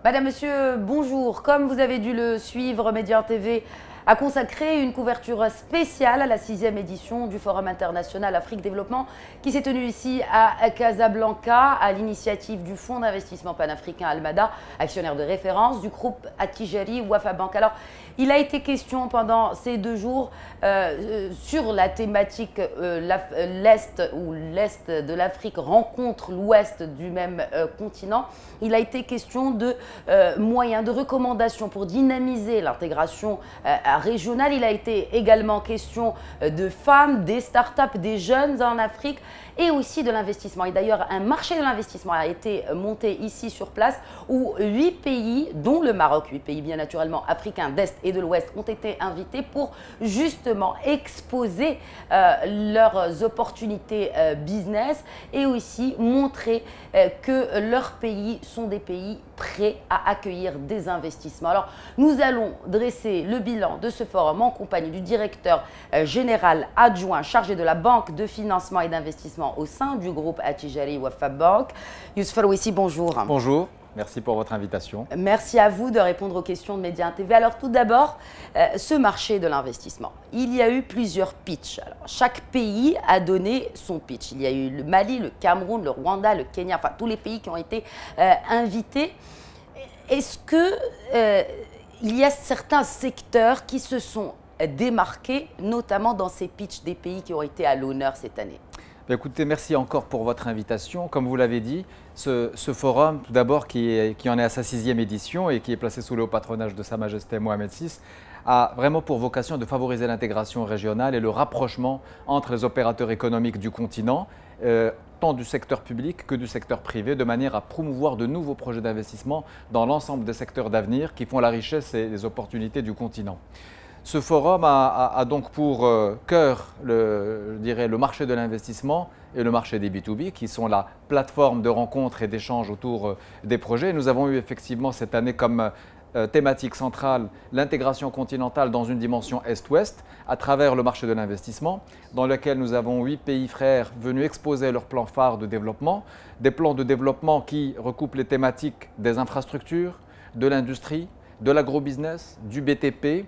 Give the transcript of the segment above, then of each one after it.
Madame, Monsieur, bonjour. Comme vous avez dû le suivre, Média TV a consacré une couverture spéciale à la 6e édition du Forum international Afrique Développement qui s'est tenu ici à Casablanca à l'initiative du Fonds d'investissement panafricain Almada, actionnaire de référence du groupe Attijari Wafa Bank. Alors, il a été question pendant ces 2 jours sur la thématique l'Est ou l'Est de l'Afrique rencontre l'Ouest du même continent. Il a été question de moyens, de recommandations pour dynamiser l'intégration régionale. Il a été également question de femmes, des startups, des jeunes en Afrique et aussi de l'investissement. Et d'ailleurs, un marché de l'investissement a été monté ici sur place où 8 pays, dont le Maroc, 8 pays bien naturellement africains d'Est et de l'Ouest, ont été invités pour justement exposer leurs opportunités business et aussi montrer que leurs pays sont des pays prêts à accueillir des investissements. Alors, nous allons dresser le bilan de ce forum en compagnie du directeur général adjoint chargé de la banque de financement et d'investissement au sein du groupe Attijari Wafa Bank. Youssouf Alouissi, bonjour. Bonjour. Merci pour votre invitation. Merci à vous de répondre aux questions de Média TV. Alors tout d'abord, ce marché de l'investissement. Il y a eu plusieurs pitchs. Alors, chaque pays a donné son pitch. Il y a eu le Mali, le Cameroun, le Rwanda, le Kenya, enfin tous les pays qui ont été invités. Est-ce que il y a certains secteurs qui se sont démarqués, notamment dans ces pitchs des pays qui ont été à l'honneur cette année? Écoutez, merci encore pour votre invitation. Comme vous l'avez dit, ce forum, tout d'abord, qui en est à sa 6e édition et qui est placé sous le haut patronage de Sa Majesté Mohamed VI, a vraiment pour vocation de favoriser l'intégration régionale et le rapprochement entre les opérateurs économiques du continent, tant du secteur public que du secteur privé, de manière à promouvoir de nouveaux projets d'investissement dans l'ensemble des secteurs d'avenir qui font la richesse et les opportunités du continent. Ce forum a donc pour cœur, je dirais, le marché de l'investissement et le marché des B2B, qui sont la plateforme de rencontres et d'échanges autour des projets. Nous avons eu effectivement cette année comme thématique centrale l'intégration continentale dans une dimension Est-Ouest à travers le marché de l'investissement, dans lequel nous avons 8 pays frères venus exposer leurs plans phares de développement, des plans de développement qui recoupent les thématiques des infrastructures, de l'industrie, de l'agrobusiness, du BTP,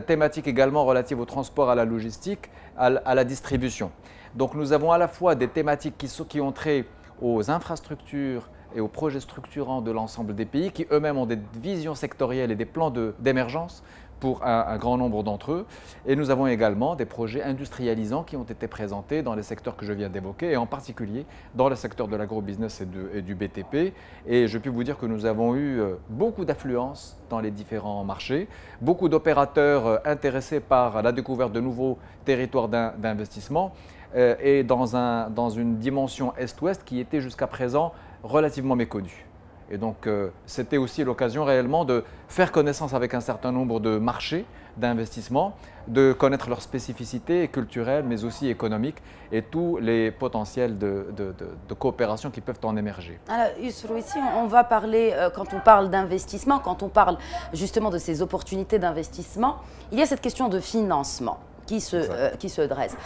thématiques également relatives au transport, à la logistique, à la distribution. Donc nous avons à la fois des thématiques qui ont trait aux infrastructures et aux projets structurants de l'ensemble des pays, qui eux-mêmes ont des visions sectorielles et des plans d'émergence pour un grand nombre d'entre eux. Et nous avons également des projets industrialisants qui ont été présentés dans les secteurs que je viens d'évoquer, et en particulier dans le secteur de l'agrobusiness et du BTP. Et je puis vous dire que nous avons eu beaucoup d'affluence dans les différents marchés, beaucoup d'opérateurs intéressés par la découverte de nouveaux territoires d'investissement et dans une dimension Est-Ouest qui était jusqu'à présent relativement méconnue. Et donc, c'était aussi l'occasion réellement de faire connaissance avec un certain nombre de marchés d'investissement, de connaître leurs spécificités culturelles, mais aussi économiques, et tous les potentiels de coopération qui peuvent en émerger. Alors, Youssouf Alouissi, on va parler, quand on parle d'investissement, quand on parle justement de ces opportunités d'investissement, il y a cette question de financement qui se dresse.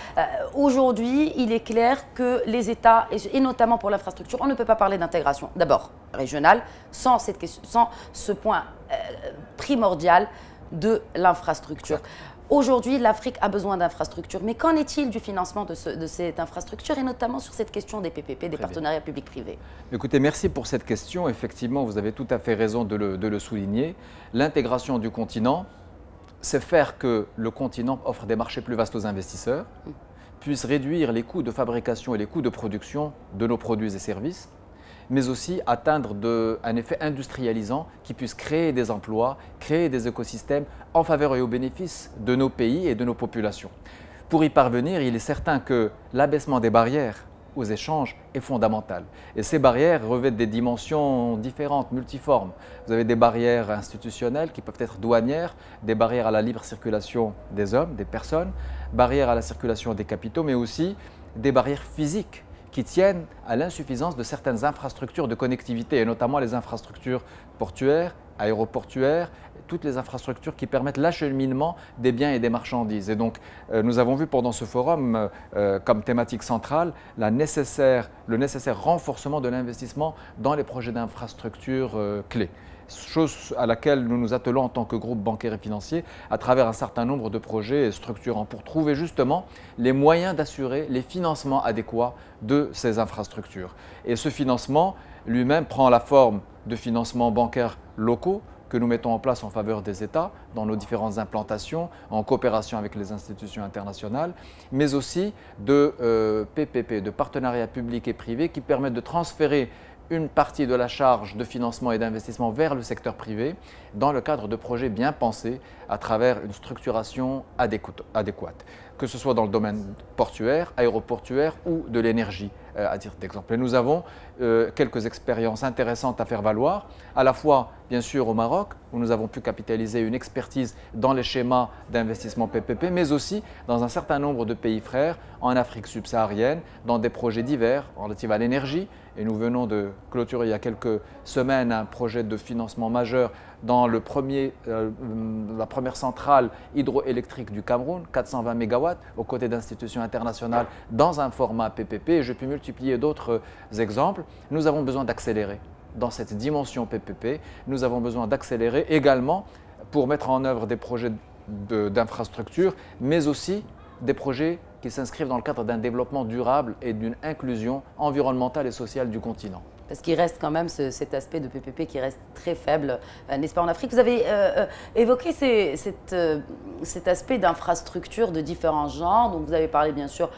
Aujourd'hui, il est clair que les États, et notamment pour l'infrastructure, on ne peut pas parler d'intégration, d'abord régionale, sans ce point primordial de l'infrastructure. Aujourd'hui, l'Afrique a besoin d'infrastructures, mais qu'en est-il du financement de cette infrastructure et notamment sur cette question des PPP, des partenariats publics-privés? Écoutez, merci pour cette question. Effectivement, vous avez tout à fait raison de le souligner. L'intégration du continent, c'est faire que le continent offre des marchés plus vastes aux investisseurs, puisse réduire les coûts de fabrication et les coûts de production de nos produits et services, mais aussi atteindre un effet industrialisant qui puisse créer des emplois, créer des écosystèmes en faveur et au bénéfice de nos pays et de nos populations. Pour y parvenir, il est certain que l'abaissement des barrières aux échanges est fondamental. Et ces barrières revêtent des dimensions différentes, multiformes. Vous avez des barrières institutionnelles qui peuvent être douanières, des barrières à la libre circulation des hommes, des personnes, barrières à la circulation des capitaux, mais aussi des barrières physiques qui tiennent à l'insuffisance de certaines infrastructures de connectivité, et notamment les infrastructures portuaires, aéroportuaires, toutes les infrastructures qui permettent l'acheminement des biens et des marchandises. Et donc, nous avons vu pendant ce forum, comme thématique centrale, le nécessaire renforcement de l'investissement dans les projets d'infrastructures clés. chose à laquelle nous nous attelons en tant que groupe bancaire et financier à travers un certain nombre de projets structurants pour trouver justement les moyens d'assurer les financements adéquats de ces infrastructures. Et ce financement lui-même prend la forme de financements bancaires locaux que nous mettons en place en faveur des États dans nos différentes implantations, en coopération avec les institutions internationales, mais aussi de PPP, de partenariats publics et privés qui permettent de transférer une partie de la charge de financement et d'investissement vers le secteur privé dans le cadre de projets bien pensés à travers une structuration adéquate, que ce soit dans le domaine portuaire, aéroportuaire ou de l'énergie, à titre d'exemple. Et nous avons quelques expériences intéressantes à faire valoir, à la fois bien sûr au Maroc, où nous avons pu capitaliser une expertise dans les schémas d'investissement PPP, mais aussi dans un certain nombre de pays frères, en Afrique subsaharienne, dans des projets divers relatifs à l'énergie. Et nous venons de clôturer il y a quelques semaines un projet de financement majeur dans la première centrale hydroélectrique du Cameroun, 420 MW, aux côtés d'institutions internationales, dans un format PPP. Et je puis multiplier d'autres exemples. Nous avons besoin d'accélérer dans cette dimension PPP. Nous avons besoin d'accélérer également pour mettre en œuvre des projets d'infrastructures, mais aussi des projets qui s'inscrivent dans le cadre d'un développement durable et d'une inclusion environnementale et sociale du continent. Parce qu'il reste quand même cet aspect de PPP qui reste très faible, n'est-ce pas, en Afrique. Vous avez évoqué cet aspect d'infrastructures de différents genres. Donc vous avez parlé bien sûr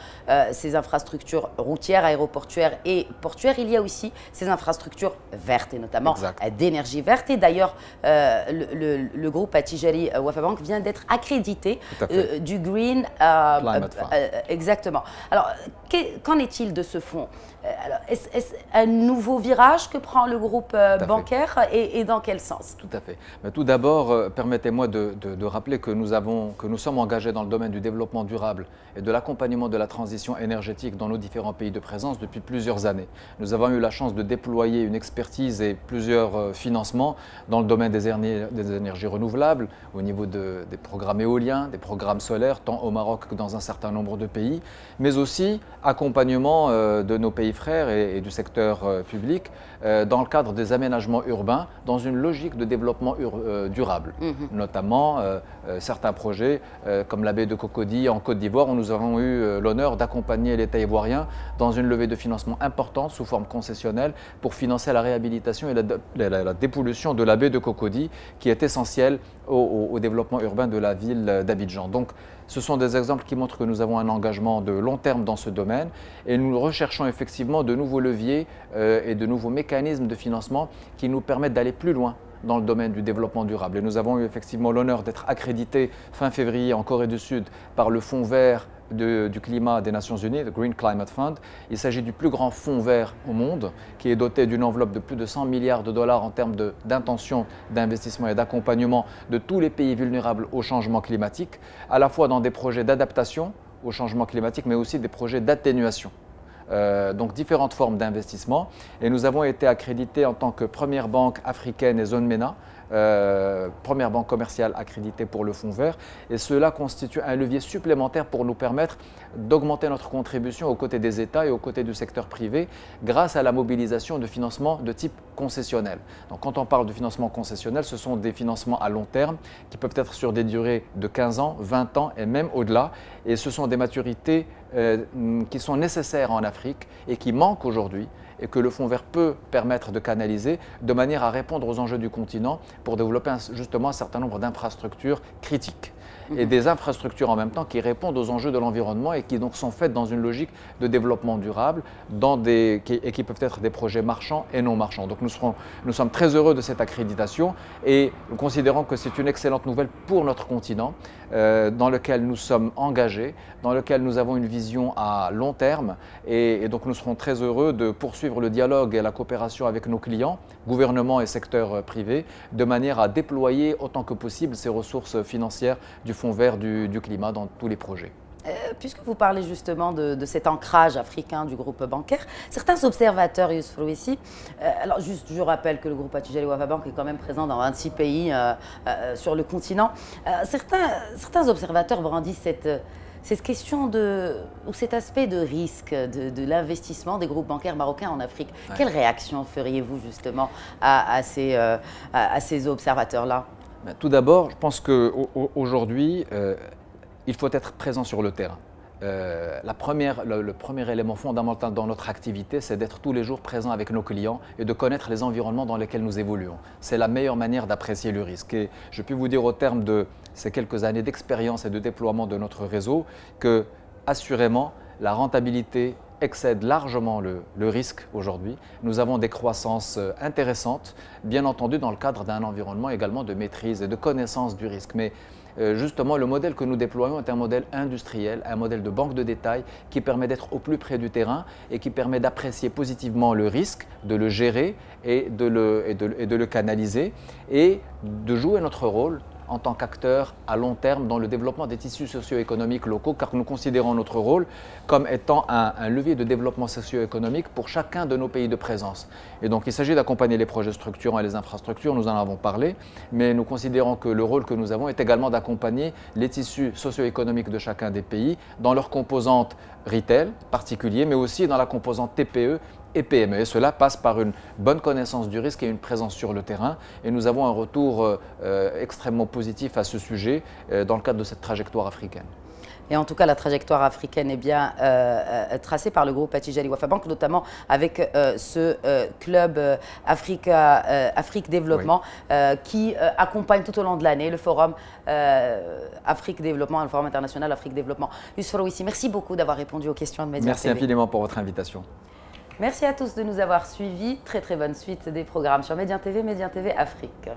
ces infrastructures routières, aéroportuaires et portuaires. Il y a aussi ces infrastructures vertes et notamment d'énergie verte. Et d'ailleurs, le groupe Attijari Wafa Bank vient d'être accrédité du Green Climate Fund. Exactement. Alors, qu'en est-il de ce fonds? Est-ce un nouveau virage que prend le groupe bancaire et dans quel sens? Tout à fait. Mais tout d'abord, permettez-moi de rappeler que nous sommes engagés dans le domaine du développement durable et de l'accompagnement de la transition énergétique dans nos différents pays de présence depuis plusieurs années. Nous avons eu la chance de déployer une expertise et plusieurs financements dans le domaine des énergies renouvelables, au niveau des programmes éoliens, des programmes solaires, tant au Maroc que dans un certain nombre de pays, mais aussi accompagnement de nos pays frères et du secteur public dans le cadre des aménagements urbains dans une logique de développement durable, notamment certains projets comme la baie de Cocody en Côte d'Ivoire où nous avons eu l'honneur d'accompagner l'État ivoirien dans une levée de financement importante sous forme concessionnelle pour financer la réhabilitation et la dépollution de la baie de Cocody qui est essentielle au développement urbain de la ville d'Abidjan. Donc, ce sont des exemples qui montrent que nous avons un engagement de long terme dans ce domaine et nous recherchons effectivement de nouveaux leviers et de nouveaux mécanismes de financement qui nous permettent d'aller plus loin dans le domaine du développement durable. Et nous avons eu effectivement l'honneur d'être accrédités fin février en Corée du Sud par le Fonds vert du climat des Nations Unies, le Green Climate Fund. Il s'agit du plus grand fonds vert au monde qui est doté d'une enveloppe de plus de 100 milliards de dollars en termes d'intention d'investissement et d'accompagnement de tous les pays vulnérables au changement climatique, à la fois dans des projets d'adaptation au changement climatique, mais aussi des projets d'atténuation. Donc différentes formes d'investissement. Et nous avons été accrédités en tant que première banque africaine et zone MENA, première banque commerciale accréditée pour le fonds vert. Et cela constitue un levier supplémentaire pour nous permettre d'augmenter notre contribution aux côtés des États et aux côtés du secteur privé grâce à la mobilisation de financements de type concessionnel. Donc quand on parle de financement concessionnel, ce sont des financements à long terme qui peuvent être sur des durées de 15 ans, 20 ans et même au-delà. Et ce sont des maturités qui sont nécessaires en Afrique et qui manquent aujourd'hui et que le Fonds vert peut permettre de canaliser de manière à répondre aux enjeux du continent pour développer justement un certain nombre d'infrastructures critiques. Et des infrastructures en même temps qui répondent aux enjeux de l'environnement et qui donc sont faites dans une logique de développement durable et qui peuvent être des projets marchands et non marchands. Donc nous sommes très heureux de cette accréditation et nous considérons que c'est une excellente nouvelle pour notre continent dans lequel nous sommes engagés, dans lequel nous avons une vision à long terme et donc nous serons très heureux de poursuivre le dialogue et la coopération avec nos clients, gouvernements et secteur privé, de manière à déployer autant que possible ces ressources financières du Fonds vert du climat dans tous les projets. Puisque vous parlez justement de cet ancrage africain du groupe bancaire, certains observateurs, Youssouf Louissi, alors juste je rappelle que le groupe Attijari Wafa Bank est quand même présent dans 26 pays sur le continent, certains observateurs brandissent cette question ou cet aspect de risque de l'investissement des groupes bancaires marocains en Afrique. Ouais. Quelle réaction feriez-vous justement à ces observateurs-là? Tout d'abord, je pense qu'aujourd'hui, il faut être présent sur le terrain. Le premier élément fondamental dans notre activité, c'est d'être tous les jours présent avec nos clients et de connaître les environnements dans lesquels nous évoluons. C'est la meilleure manière d'apprécier le risque. Et je peux vous dire au terme de ces quelques années d'expérience et de déploiement de notre réseau que, assurément, la rentabilité excède largement le risque aujourd'hui. Nous avons des croissances intéressantes, bien entendu dans le cadre d'un environnement également de maîtrise et de connaissance du risque. Mais justement, le modèle que nous déployons est un modèle industriel, un modèle de banque de détail qui permet d'être au plus près du terrain et qui permet d'apprécier positivement le risque, de le gérer et de le canaliser et de jouer notre rôle en tant qu'acteur à long terme dans le développement des tissus socio-économiques locaux, car nous considérons notre rôle comme étant un levier de développement socio-économique pour chacun de nos pays de présence. Et donc il s'agit d'accompagner les projets structurants et les infrastructures, nous en avons parlé, mais nous considérons que le rôle que nous avons est également d'accompagner les tissus socio-économiques de chacun des pays dans leur composante retail particulier, mais aussi dans la composante TPE et PME. Et cela passe par une bonne connaissance du risque et une présence sur le terrain. Et nous avons un retour extrêmement positif à ce sujet dans le cadre de cette trajectoire africaine. Et en tout cas, la trajectoire africaine est bien tracée par le groupe Attijari Wafa Bank, notamment avec ce club Afrique Développement qui accompagne tout au long de l'année le forum Afrique Développement, le forum international Afrique Développement. Youssouf Rouissi, merci beaucoup d'avoir répondu aux questions de Média TV. Merci infiniment pour votre invitation. Merci à tous de nous avoir suivis. Très très bonne suite des programmes sur Média TV, Média TV Afrique.